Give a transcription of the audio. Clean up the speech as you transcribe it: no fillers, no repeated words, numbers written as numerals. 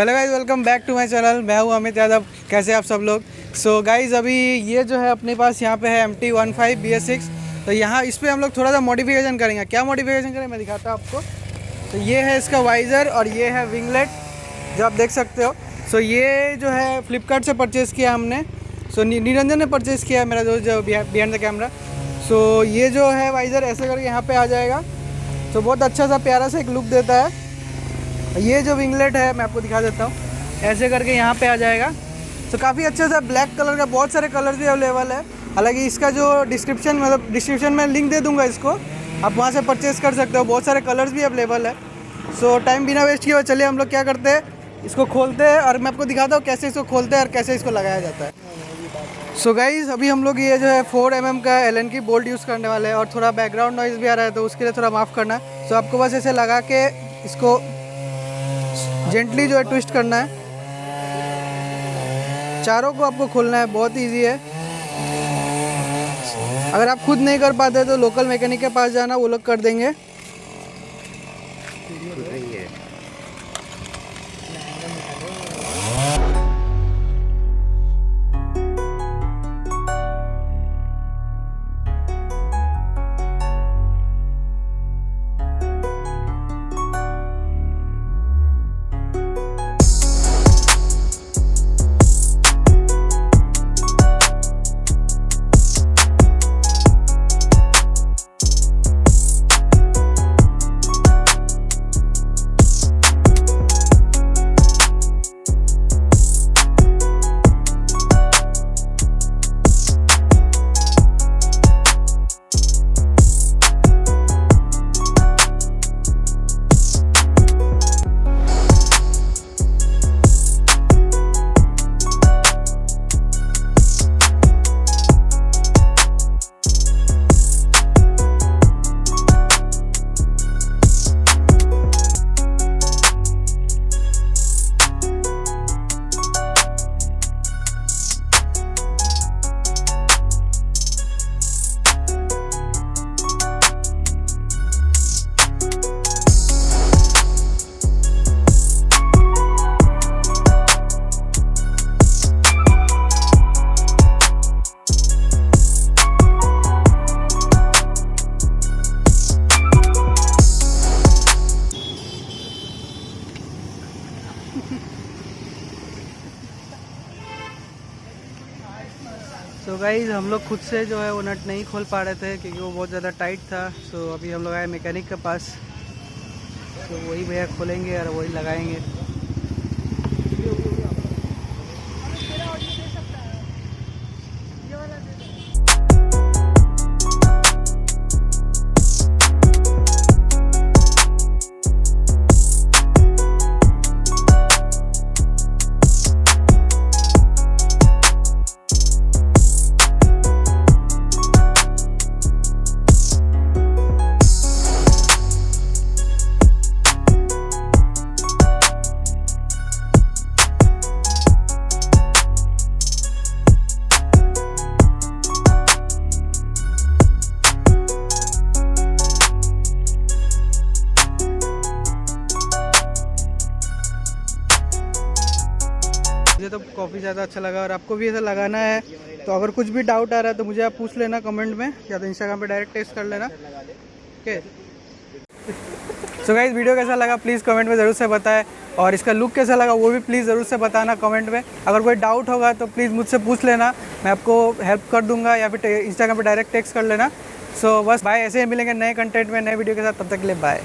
So hello guys, welcome back to my channel. मैं हूं अमित यादव। कैसे आप सब लोग? सो गाइज, अभी ये जो है अपने पास यहाँ पे है MT15 bs6। तो यहाँ इस पर हम लोग थोड़ा सा मॉडिफिकेशन करेंगे। क्या मॉडिफिकेशन करें मैं दिखाता हूँ आपको। तो ये है इसका वाइज़र और ये है विंगलेट जो आप देख सकते हो। सो ये जो है फ्लिपकार्ट से परचेज़ किया हमने। सो निरंजन ने परचेज़ किया, मेरा दोस्त जो बिहाइंड द कैमरा। सो ये जो है वाइज़र ऐसे करके यहाँ पे आ जाएगा। तो बहुत अच्छा सा प्यारा सा एक लुक देता है। ये जो विंगलेट है मैं आपको दिखा देता हूँ, ऐसे करके यहाँ पे आ जाएगा। तो काफ़ी अच्छा सा ब्लैक कलर का, बहुत सारे कलर भी अवेलेबल है। हालांकि इसका जो डिस्क्रिप्शन में लिंक दे दूँगा, इसको आप वहाँ से परचेज़ कर सकते हो। बहुत सारे कलर्स भी अवेलेबल है। सो टाइम बिना वेस्ट किए चलिए हम लोग क्या करते हैं, इसको खोलते हैं और मैं आपको दिखाता हूँ कैसे इसको खोलते हैं और कैसे इसको लगाया जाता है। सो गाइज़, अभी हम लोग ये जो है 4 mm का एलन की बोल्ट यूज़ करने वाले हैं और थोड़ा बैकग्राउंड नॉइज़ भी आ रहा है, तो उसके लिए थोड़ा माफ़ करना है। सो आपको बस ऐसे लगा के इसको जेंटली जो है ट्विस्ट करना है। चारों को आपको खोलना है, बहुत इजी है। अगर आप खुद नहीं कर पाते तो लोकल मैकेनिक के पास जाना, वो लोग कर देंगे। सो गाइज़, हम लोग खुद से जो है वो नट नहीं खोल पा रहे थे क्योंकि वो बहुत ज़्यादा टाइट था। सो अभी हम लोग आए मैकेनिक के पास। तो वही भैया खोलेंगे और वही लगाएंगे। मुझे तो काफ़ी ज़्यादा अच्छा लगा और आपको भी ऐसा लगाना है तो अगर कुछ भी डाउट आ रहा है तो मुझे आप पूछ लेना कमेंट में, या तो इंस्टाग्राम पे डायरेक्ट टेक्स्ट कर लेना। ओके। सो गाइस, वीडियो कैसा लगा प्लीज़ कमेंट में ज़रूर से बताएं, और इसका लुक कैसा लगा वो भी प्लीज़ ज़रूर से बताना कमेंट में। अगर कोई डाउट होगा तो प्लीज़ मुझसे पूछ लेना, मैं आपको हेल्प कर दूँगा, या फिर इंस्टाग्राम पर डायरेक्ट टेक्स्ट कर लेना। सो बस बाय, ऐसे ही मिलेंगे नए कंटेंट में, नए वीडियो के साथ। तब तक के लिए बाय।